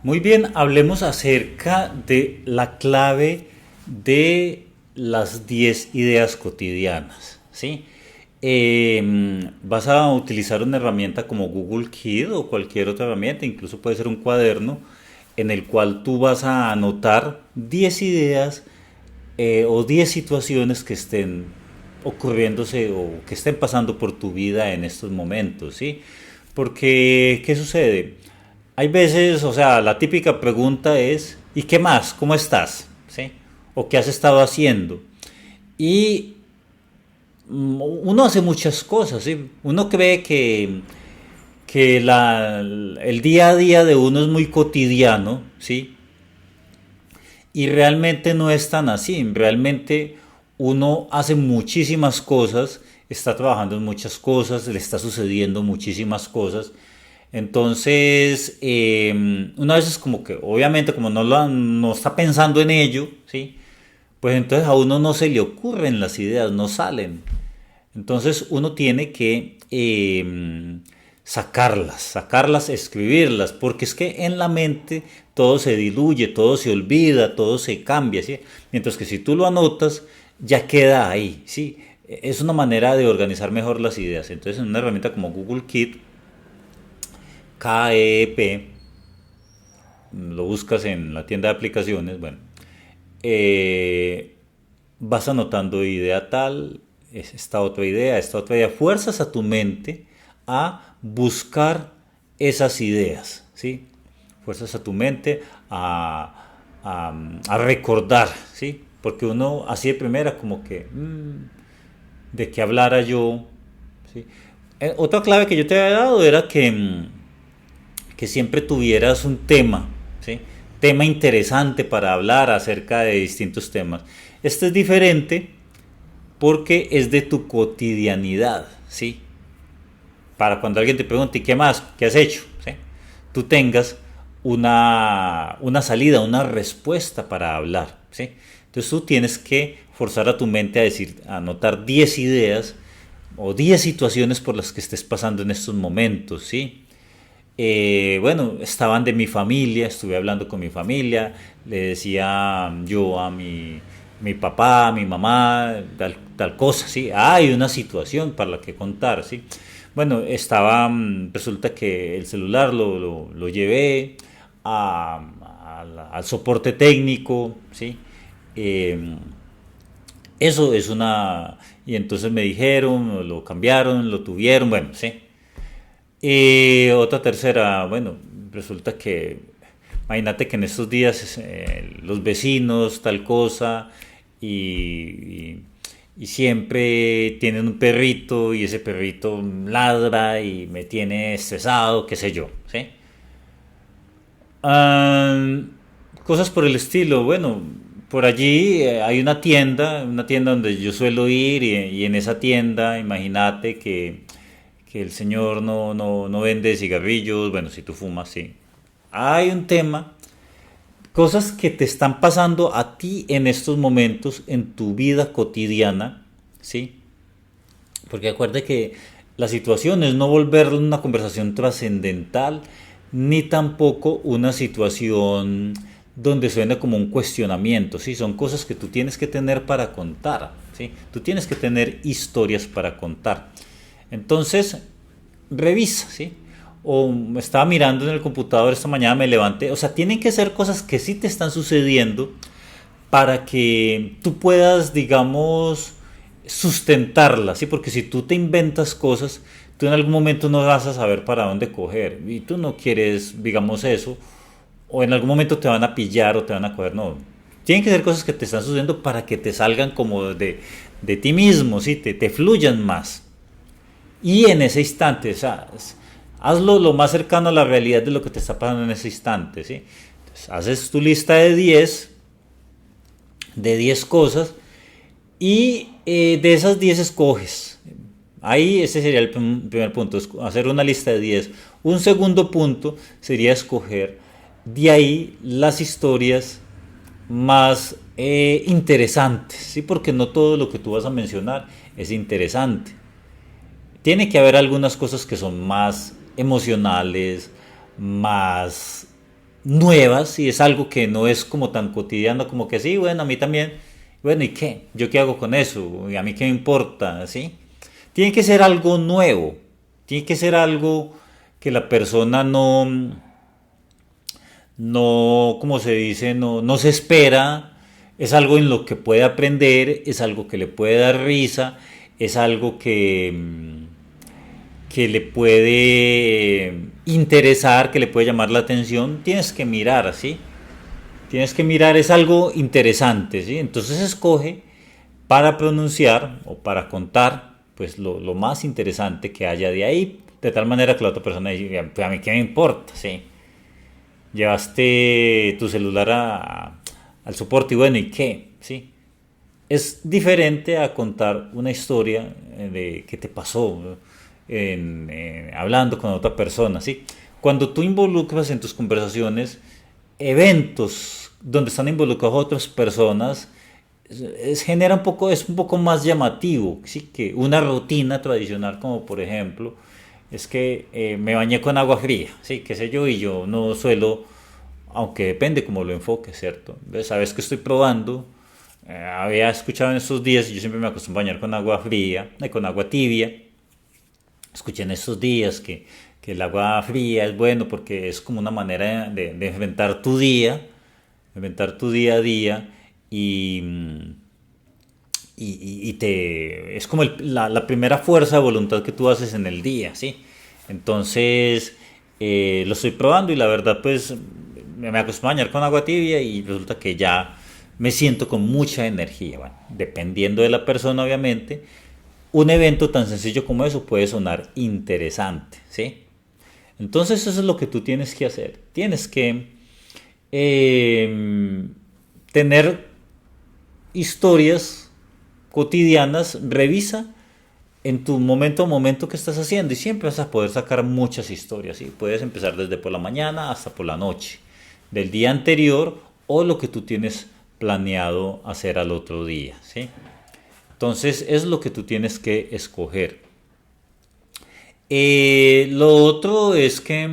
Muy bien, hablemos acerca de la clave de las 10 ideas cotidianas, ¿sí? Vas a utilizar una herramienta como Google Keep o cualquier otra herramienta, incluso puede ser un cuaderno, en el cual tú vas a anotar 10 ideas o 10 situaciones que estén ocurriéndose o que estén pasando por tu vida en estos momentos, ¿sí? Porque, ¿qué sucede? Hay veces, o sea, la típica pregunta es, ¿y qué más? ¿Cómo estás? ¿Sí? ¿O qué has estado haciendo? Y uno hace muchas cosas, ¿sí? Uno cree que el día a día de uno es muy cotidiano, ¿sí? Y realmente no es tan así. Realmente uno hace muchísimas cosas, está trabajando en muchas cosas, le está sucediendo muchísimas cosas. Entonces, una vez es como que, obviamente, como no está pensando en ello, ¿sí? Pues entonces a uno no se le ocurren las ideas, no salen. Entonces uno tiene que sacarlas, escribirlas, porque es que en la mente todo se diluye, todo se olvida, todo se cambia, ¿sí? Mientras que si tú lo anotas, ya queda ahí, ¿sí? Es una manera de organizar mejor las ideas. Entonces en una herramienta como Google Keep, KEP, lo buscas en la tienda de aplicaciones, bueno, eh, vas anotando idea tal, esta otra idea, fuerzas a tu mente a buscar esas ideas, ¿sí? Fuerzas a tu mente a recordar, ¿sí? Porque uno así de primera como que, de que hablara yo, ¿sí? Otra clave que yo te había dado era que siempre tuvieras un tema, ¿sí? Tema interesante para hablar acerca de distintos temas. Este es diferente porque es de tu cotidianidad, ¿sí? Para cuando alguien te pregunte, ¿qué más? ¿Qué has hecho? ¿Sí? Tú tengas una salida, una respuesta para hablar, ¿sí? Entonces tú tienes que forzar a tu mente a decir, a anotar 10 ideas o 10 situaciones por las que estés pasando en estos momentos, ¿sí? Bueno, estaban de mi familia, estuve hablando con mi familia, le decía yo a mi papá, a mi mamá, tal cosa, ¿sí? Hay una situación para la que contar, ¿sí? Bueno, resulta que el celular lo llevé al soporte técnico, ¿sí? Eh, Eso es una... Y entonces me dijeron, lo cambiaron, lo tuvieron, bueno, sí. Y otra tercera, bueno, resulta que, imagínate que en estos días los vecinos, tal cosa, y, y siempre tienen un perrito y ese perrito ladra y me tiene estresado, qué sé yo, ¿sí? Ah, cosas por el estilo, bueno, por allí hay una tienda donde yo suelo ir y en esa tienda, imagínate que el señor no vende cigarrillos, bueno, si tú fumas, sí. Hay un tema, cosas que te están pasando a ti en estos momentos, en tu vida cotidiana, ¿sí? Porque acuérdate que la situación es no volver una conversación trascendental, ni tampoco una situación donde suene como un cuestionamiento, ¿sí? Son cosas que tú tienes que tener para contar, ¿sí? Tú tienes que tener historias para contar. Entonces, revisa, ¿sí? O estaba mirando en el computador esta mañana, me levanté. O sea, tienen que ser cosas que sí te están sucediendo para que tú puedas, digamos, sustentarlas, ¿sí? Porque si tú te inventas cosas, tú en algún momento no vas a saber para dónde coger. Y tú no quieres, digamos, eso. O en algún momento te van a pillar o te van a coger. No. Tienen que ser cosas que te están sucediendo para que te salgan como de ti mismo, ¿sí? Te fluyan más. Y en ese instante, o sea, hazlo lo más cercano a la realidad de lo que te está pasando en ese instante, ¿sí? Entonces, haces tu lista de 10 cosas y de esas 10 escoges. Ahí ese sería el primer punto, hacer una lista de 10. Un segundo punto sería escoger de ahí las historias más interesantes, ¿sí? Porque no todo lo que tú vas a mencionar es interesante. Tiene que haber algunas cosas que son más emocionales, más, nuevas y es algo que no es como tan cotidiano como que sí, bueno, a mí también, bueno, ¿y qué? ¿Yo qué hago con eso? ¿Y a mí qué me importa? ¿Sí? Tiene que ser algo nuevo, tiene que ser algo que la persona no, como se dice, no se espera, es algo en lo que puede aprender, es algo que le puede dar risa, es algo que le puede interesar, que le puede llamar la atención, tienes que mirar, ¿sí? Tienes que mirar, es algo interesante, ¿sí? Entonces escoge para pronunciar o para contar, pues lo más interesante que haya de ahí, de tal manera que la otra persona diga, pues a mí qué me importa, ¿sí? Llevaste tu celular al soporte y bueno, ¿y qué? ¿Sí? Es diferente a contar una historia de qué te pasó hablando con otra persona, ¿sí? Cuando tú involucras en tus conversaciones eventos donde están involucradas otras personas, genera es un poco más llamativo, ¿sí? Que una rutina tradicional, como por ejemplo, es que me bañé con agua fría, ¿sí? Qué sé yo, y yo no suelo, aunque depende cómo lo enfoque, ¿cierto? Sabes que estoy probando, había escuchado en estos días, y yo siempre me acostumbro a bañar con agua fría, con agua tibia. Escuché en estos días que el agua fría es bueno porque es como una manera de inventar tu día a día y, es como la primera fuerza de voluntad que tú haces en el día, ¿sí? Entonces, lo estoy probando y la verdad, pues, me acostumbro a bañar con agua tibia y resulta que ya me siento con mucha energía. Bueno, dependiendo de la persona, obviamente, un evento tan sencillo como eso puede sonar interesante, ¿sí? Entonces, eso es lo que tú tienes que hacer. Tienes que tener historias cotidianas, revisa en tu momento a momento que estás haciendo y siempre vas a poder sacar muchas historias, ¿sí? Puedes empezar desde por la mañana hasta por la noche, del día anterior o lo que tú tienes planeado hacer al otro día, ¿sí? Entonces es lo que tú tienes que escoger. Lo otro es que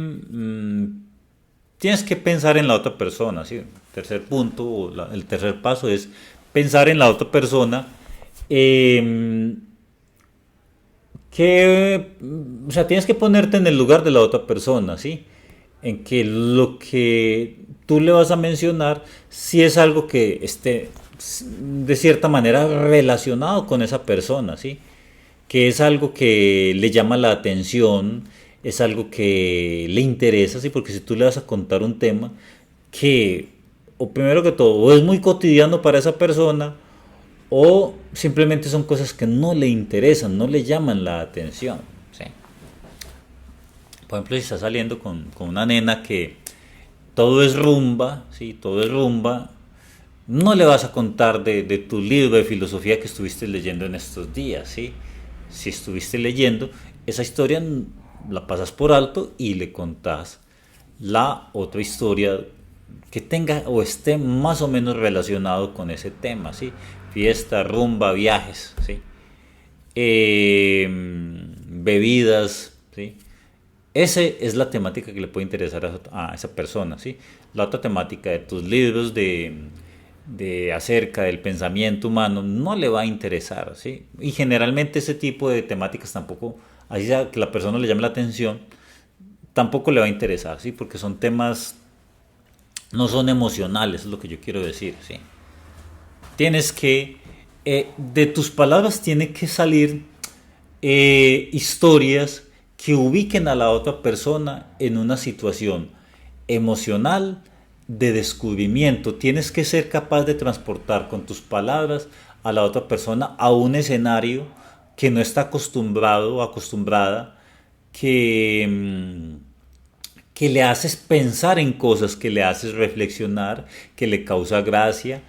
tienes que pensar en la otra persona, ¿sí? El tercer punto, el tercer paso es pensar en la otra persona. eh, o sea, tienes que ponerte en el lugar de la otra persona, ¿sí? En que lo que tú le vas a mencionar, si es algo que esté de cierta manera relacionado con esa persona, ¿sí? Que es algo que le llama la atención, es algo que le interesa, ¿sí? Porque si tú le vas a contar un tema que, o primero que todo, o es muy cotidiano para esa persona, o simplemente son cosas que no le interesan, no le llaman la atención, ¿sí? Por ejemplo, si está saliendo con una nena que todo es rumba, ¿sí? Todo es rumba, no le vas a contar de tu libro de filosofía que estuviste leyendo en estos días, ¿sí? Si estuviste leyendo, esa historia la pasas por alto y le contás la otra historia que tenga o esté más o menos relacionado con ese tema, ¿sí? Fiesta, rumba, viajes, ¿sí? Bebidas, ¿sí? Esa es la temática que le puede interesar a esa persona, ¿sí? La otra temática de tus libros de acerca del pensamiento humano no le va a interesar, ¿sí? Y generalmente ese tipo de temáticas tampoco, así sea que la persona le llame la atención, tampoco le va a interesar, ¿sí? Porque son temas, no son emocionales, es lo que yo quiero decir, ¿sí? Tienes que, de tus palabras tiene que salir historias que ubiquen a la otra persona en una situación emocional de descubrimiento. Tienes que ser capaz de transportar con tus palabras a la otra persona a un escenario que no está acostumbrado o acostumbrada, que le haces pensar en cosas, que le haces reflexionar, que le causa gracia.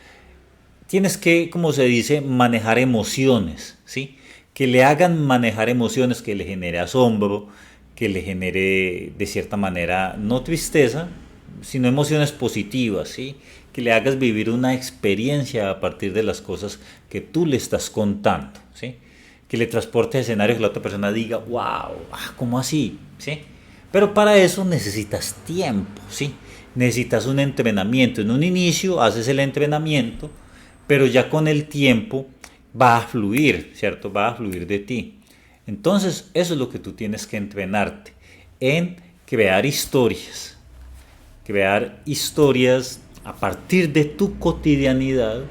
Tienes que, como se dice, manejar emociones, ¿sí? Que le hagan manejar emociones, que le genere asombro, que le genere de cierta manera no tristeza, sino emociones positivas, ¿sí? Que le hagas vivir una experiencia a partir de las cosas que tú le estás contando, ¿sí? Que le transporte a escenarios que la otra persona diga, wow, ¿cómo así? ¿Sí? Pero para eso necesitas tiempo, ¿sí? necesitas un entrenamiento. En un inicio haces el entrenamiento, pero ya con el tiempo va a fluir, ¿cierto? Va a fluir de ti. Entonces, eso es lo que tú tienes que entrenarte, en crear historias a partir de tu cotidianidad,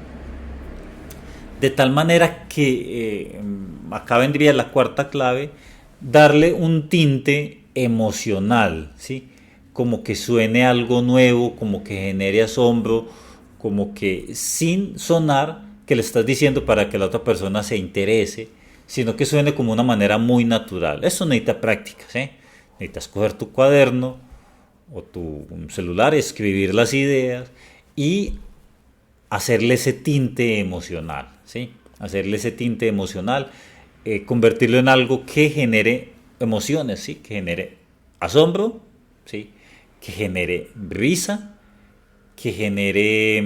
de tal manera que, acá vendría la cuarta clave, darle un tinte emocional, ¿sí? Como que suene algo nuevo, como que genere asombro, como que sin sonar que le estás diciendo para que la otra persona se interese, sino que suene como una manera muy natural. Eso necesita práctica, ¿sí? Necesitas coger tu cuaderno o tu celular, escribir las ideas y hacerle ese tinte emocional, ¿sí? Hacerle ese tinte emocional, convertirlo en algo que genere emociones, ¿sí? Que genere asombro, ¿sí? Que genere risa, que genere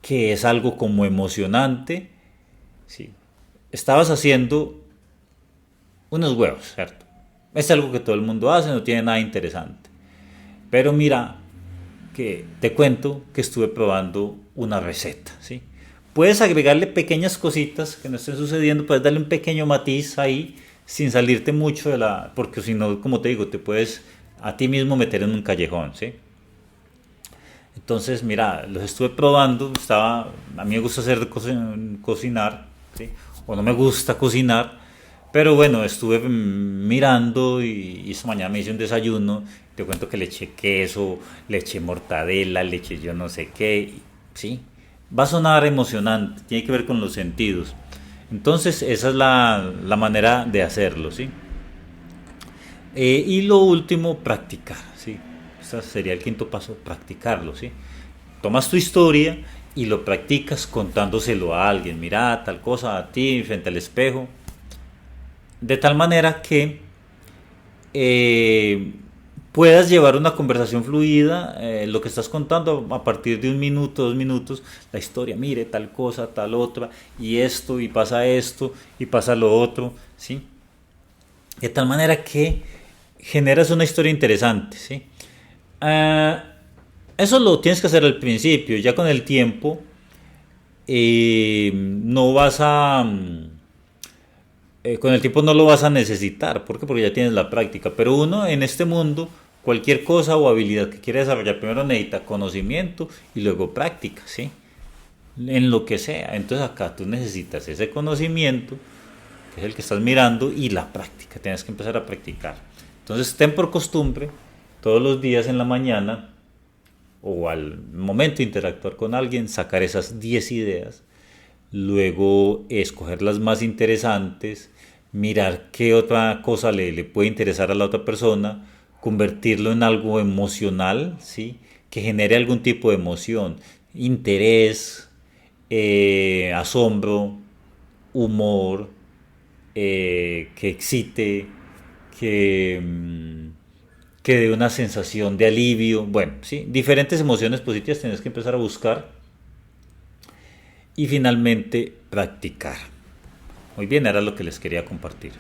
que es algo como emocionante, ¿sí? Estabas haciendo unos huevos, ¿cierto? Es algo que todo el mundo hace, no tiene nada interesante. Pero mira, que te cuento que estuve probando una receta, ¿sí? Puedes agregarle pequeñas cositas que no estén sucediendo, puedes darle un pequeño matiz ahí sin salirte mucho de la... Porque si no, como te digo, te puedes a ti mismo meter en un callejón, ¿sí? Entonces, mira, los estuve probando, a mí me gusta cocinar, ¿sí? O no me gusta cocinar, pero bueno, estuve mirando y esta mañana me hice un desayuno. Te cuento que le eché queso, le eché mortadela, le eché yo no sé qué, ¿sí? Va a sonar emocionante, tiene que ver con los sentidos. Entonces, esa es la manera de hacerlo, ¿sí? Y lo último, practicar, ¿sí? Ese sería el quinto paso, practicarlo, ¿sí? Tomas tu historia y lo practicas contándoselo a alguien. Mira, tal cosa a ti frente al espejo. De tal manera que eh, puedas llevar una conversación fluida, lo que estás contando a partir de un minuto, 2 minutos, la historia, mire, tal cosa, tal otra, y esto, y pasa lo otro, ¿sí? De tal manera que generas una historia interesante, ¿sí? Ah, eso lo tienes que hacer al principio, ya con el tiempo no vas a... con el tiempo no lo vas a necesitar. ¿Por qué? Porque ya tienes la práctica. Pero uno en este mundo, cualquier cosa o habilidad que quiera desarrollar, primero necesita conocimiento y luego práctica, ¿sí? En lo que sea. Entonces acá tú necesitas ese conocimiento, que es el que estás mirando, y la práctica. Tienes que empezar a practicar. Entonces ten por costumbre, todos los días en la mañana, o al momento de interactuar con alguien, sacar esas 10 ideas, luego escoger las más interesantes, mirar qué otra cosa le puede interesar a la otra persona, convertirlo en algo emocional, ¿sí? Que genere algún tipo de emoción, interés, asombro, humor, que excite, que, que dé una sensación de alivio. Bueno, ¿sí? Diferentes emociones positivas tienes que empezar a buscar y finalmente practicar. Muy bien, era lo que les quería compartir.